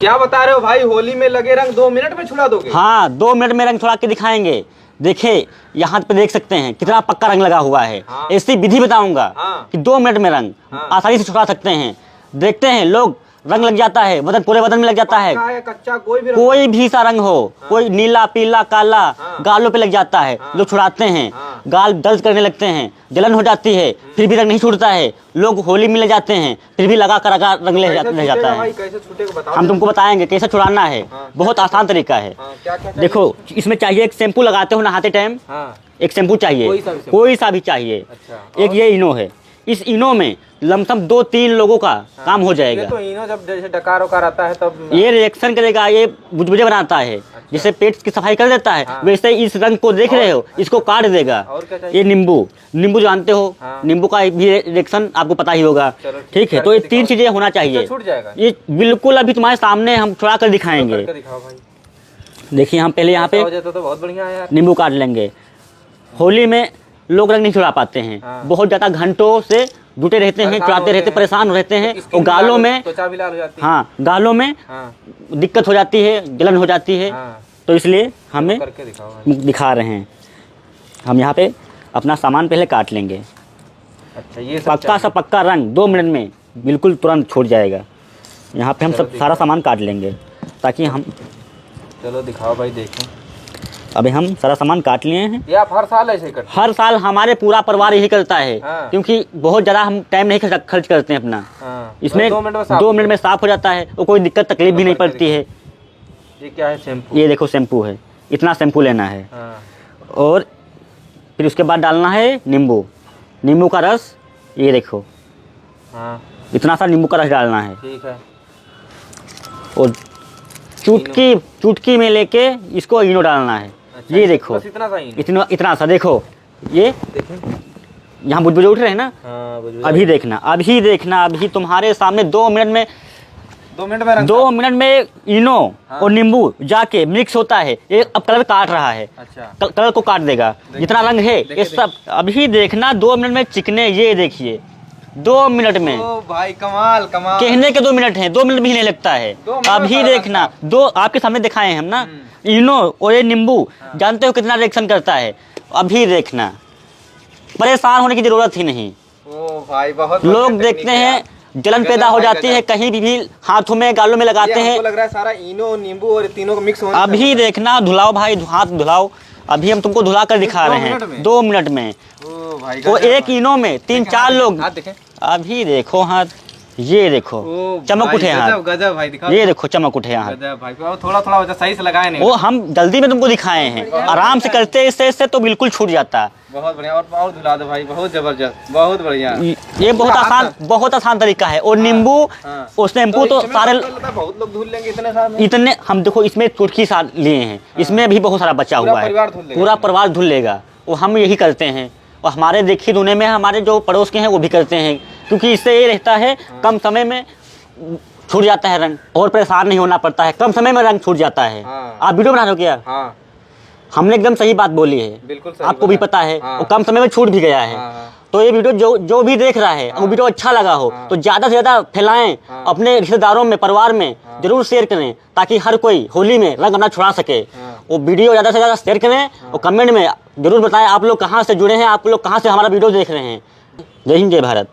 क्या बता रहे हो भाई, होली में लगे रंग 2 मिनट में छुड़ा दोगे? हाँ, 2 मिनट में रंग छुड़ा के दिखाएंगे। देखिए यहाँ पे देख सकते हैं कितना पक्का रंग लगा हुआ है। हाँ। ऐसी विधि बताऊंगा हाँ। कि 2 मिनट में रंग आसानी से छुड़ा सकते हैं। देखते हैं लोग, रंग लग जाता है, बदन पूरे बदन में लग जाता है। कच्चा कोई भी सा रंग हो, कोई नीला पीला काला, गालों पे लग जाता है। लोग छुड़ाते हैं, गाल दर्द करने लगते हैं, जलन हो जाती है, फिर भी रंग नहीं छूटता है। लोग होली में ले जाते हैं, फिर भी लगा कर रंग ले जाता है। हम तुमको बताएंगे कैसे छुड़ाना है। बहुत आसान तरीका है। देखो, इसमें चाहिए एक शैम्पू लगाते हो नहाते टाइम, एक शैम्पू चाहिए, कोई सा भी चाहिए। एक ये इनो है, इस इनो में लमसम 2-3 लोगों का काम हो जाएगा। तो इनो जब जैसे डकार वकार आता है तब ये रिएक्शन करेगा, ये बुझबुझे बनाता है। जैसे पेट की सफाई कर देता है, वैसे इस रंग को देख रहे हो, इसको काट देगा। ये नींबू जानते हो, नींबू का भी रिएक्शन आपको पता ही होगा। ठीक है, तो ये 3 चीजें होना चाहिए। ये बिल्कुल अभी तुम्हारे सामने हम छुड़ा कर दिखाएंगे। देखिए हम पहले यहाँ पे बहुत बढ़िया है यार, नींबू काट लेंगे। होली में लोग रंग नहीं छुड़ा पाते हैं, बहुत ज़्यादा घंटों से जुटे रहते हैं, छुड़ाते रहते, परेशान रहते हैं। और गालों में, हाँ, गालों में दिक्कत हो जाती है, जलन हो जाती है। तो इसलिए हमें दिखा रहे हैं। हम यहाँ पे अपना सामान पहले काट लेंगे। अच्छा, ये पक्का सा पक्का रंग 2 मिनट में बिल्कुल तुरंत छूट जाएगा। यहाँ पे हम सब सारा सामान काट लेंगे ताकि हम, चलो दिखाओ भाई, देखो। अभी हम सारा सामान काट लिए हैं। ये आप हर साल ऐसे करते हैं? हर साल हमारे पूरा परिवार यही करता है। क्योंकि बहुत ज़्यादा हम टाइम नहीं खर्च करते हैं अपना। इसमें 2 मिनट में साफ हो जाता है और कोई दिक्कत तकलीफ भी नहीं पड़ती है। ये क्या है? शैम्पू। ये देखो शैम्पू है, इतना शैम्पू लेना है। और फिर उसके बाद डालना है नींबू का रस। ये देखो, इतना सा नींबू का रस डालना है। ठीक है। और चुटकी में लेके इसको इनो डालना है। अच्छा, ये देखो, इतना सा देखो, ये यहाँ बुझबुझे उठ रहे हैं ना। अभी देखना, अभी तुम्हारे सामने 2 मिनट में इनो और नींबू जाके मिक्स होता है। ये अब कलर काट रहा है। अच्छा। कलर को काट देगा जितना रंग है ये सब। अभी देखना 2 मिनट में चिकने, ये देखिए 2 मिनट में। ओ भाई, कमाल। कहने के 2 मिनट हैं, 2 मिनट भी नहीं लगता है। अभी देखना, 2 आपके सामने दिखाए हैं हम ना। इनो और ये नींबू जानते हो कितना रिएक्शन करता है। अभी देखना, परेशान होने की जरूरत ही नहीं। ओ भाई, बहुत लोग देखते हैं जलन पैदा हो जाती है, कहीं भी हाथों में गालों में लगाते हैं। लग रहा है सारा इनो नींबू और तीनों को मिक्स होने। अभी देखना, धुलाओ भाई, हाथ धुलाओ। अभी हम तुमको धुला कर दिखा रहे हैं 2 मिनट में। वो एक इनो में 3-4 लोग। अभी देखो हाथ, ये देखो चमक उठे हाथ। गजब भाई, दिखाओ। ये देखो चमक उठे हाथ। भाई थोड़ा सही से लगाए नहीं। वो हम जल्दी में तुमको दिखाए हैं, आराम से करते इससे तो बिल्कुल छूट जाता है। बहुत बढ़िया। और धुला दो भाई, बहुत जबरदस्त, बहुत बढ़िया। ये बहुत आसान तरीका है। और नींबू और शैम्पू तो सारे बहुत लोग धुल लेंगे इतने। हम देखो इसमें चुटकी सा लिए हैं, इसमें भी बहुत सारा बचा हुआ है, पूरा परिवार धुल लेगा। वो हम यही करते हैं। और हमारे देखी दुनिया में हमारे जो पड़ोस के हैं वो भी करते हैं, क्योंकि इससे ये रहता है कम समय में छूट जाता है रंग, और परेशान नहीं होना पड़ता है, कम समय में रंग छूट जाता है। आप वीडियो बना रहे हो क्या? हमने एकदम सही बात बोली है, बिल्कुल सही। आपको भी पता है, और कम समय में छूट भी गया है। तो ये वीडियो जो भी देख रहा है, वो वीडियो अच्छा लगा हो तो ज़्यादा से ज़्यादा फैलाएं, अपने रिश्तेदारों में, परिवार में जरूर शेयर करें, ताकि हर कोई होली में रंग अपना छुड़ा सके। वो वीडियो ज़्यादा से ज़्यादा शेयर करें और कमेंट में जरूर बताएं आप लोग कहाँ से जुड़े हैं, आप लोग कहाँ से हमारा वीडियो देख रहे हैं। जय हिंद, जय भारत।